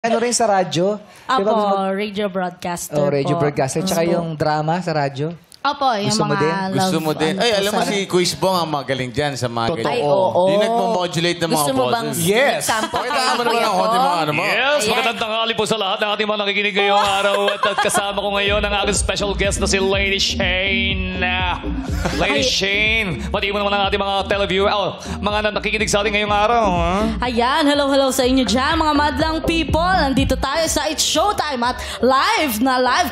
Ano rin sa radyo? Apo, radio broadcaster Oh, radio po. broadcaster. Tsaka yung drama sa radyo. Opo, yung Gusto mo mga din? love. Gusto mo din? ano Ay, po alam mo sa- si Quiz Bong ang magaling dyan sa mga ganyan. Ay, oo. Yung nagmo-modulate ng mga Gusto mo bang boses. Yes. sample Pakita mo naman ang konti mga ano mo. Yes, Ayan. magandang tanghali po sa lahat ng ating mga nakikinig ngayong araw at kasama ko ngayon ang aking special guest na si Lady Shane. Lady Shane, pati mo naman ang ating mga televiewer, mga nakikinig sa atin ngayong araw. Ayan, hello sa inyo dyan, mga madlang people. Nandito tayo sa It's Showtime at live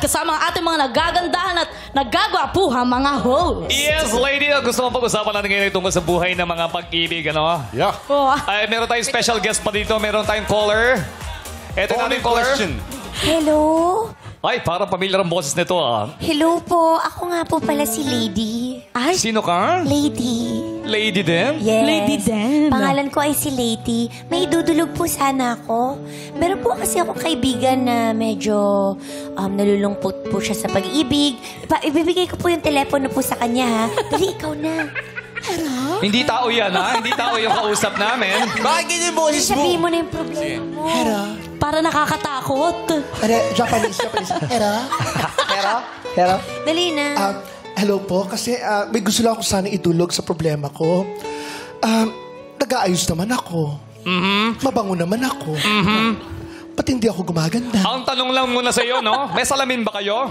kasama ang ating mga nagagandahan at nagagwapuhan mga hosts. Yes, lady, gusto mo pag-usapan natin ngayon tungkol sa buhay ng mga pag-ibig, ano? Yeah. Oh, Ay, meron tayong special guest pa dito, meron tayong caller. Ito yung ating caller. question. Hello? Ay, parang pamilyar ang boses nito, Hello po. Ako nga po pala si Lady. ay, Sino ka? Lady. Lady din? Yes. Lady din. Pangalan ko ay si Lady. May idudulog po sana ako. Meron po kasi akong kaibigan na medyo nalulungkot po siya sa pag-ibig. Ibibigay ko po yung telepono po sa kanya, ha? Dali, ikaw na. Hindi tao yan, ha? Hindi tao yung kausap namin. Bakit ganyan yung boses mo? Sabihin mo na yung problema mo. para nakakatakot. Japanese. Pero, Dali na. Hello po, kasi may gusto lang ako sana idulog sa problema ko. Nag-aayos naman ako. Mabango naman ako. Ba't hindi ako gumaganda? Ang tanong lang muna sa iyo, no? May salamin ba kayo?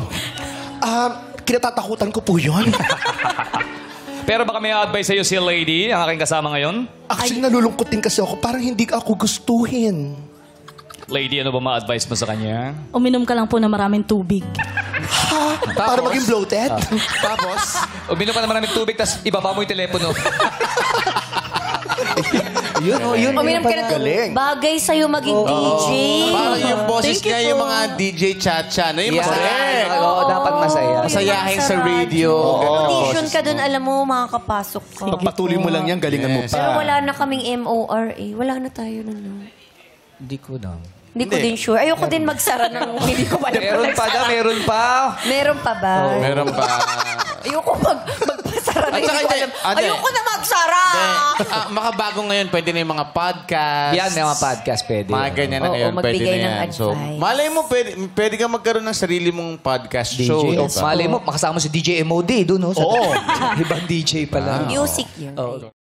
Kinatatakutan ko po yun. Pero baka may advice sa iyo si Lady, ang aking kasama ngayon. Actually, nalulungkot din kasi ako. Parang hindi ako gustuhin. Lady, ano ba ma-advise mo sa kanya? Uminom ka lang po na maraming tubig. Para maging bloated. Tapos, uminom ka na maraming tubig, tapos ibaba mo yung telepono. yun. Uminom ka na Galing. bagay sa'yo maging DJ. Parang yung boses Thank you niya, yung po. mga DJ cha-cha. No? Yung Yeah. masaya. Oo, dapat masaya. Masayahin sa radio. Audition ka dun, alam mo, makakapasok ka. Pagpatuloy mo lang yan, galingan mo Pero pa. wala na kaming MORA. Wala na tayo nun. No? Hindi ko na. Hindi ko din sure. Ayoko din magsara ng hindi ko alam. Meron pa daw, meron pa. Meron pa ba? Meron pa. Ayoko magpasara na At hindi saka ko hindi, alam. ate. Ayoko na magsara! Makabago ngayon, pwede na yung mga podcast. Yan, may mga podcast pwede. Mga ganyan na Oo, ngayon, pwede magbigay na ng yan. So, advice. malay mo, pwede ka magkaroon ng sarili mong podcast show. DJ. diba? Malay mo, makasama si DJ MOD doon, no? Oo. Ibang DJ pala. Music yun. Oo.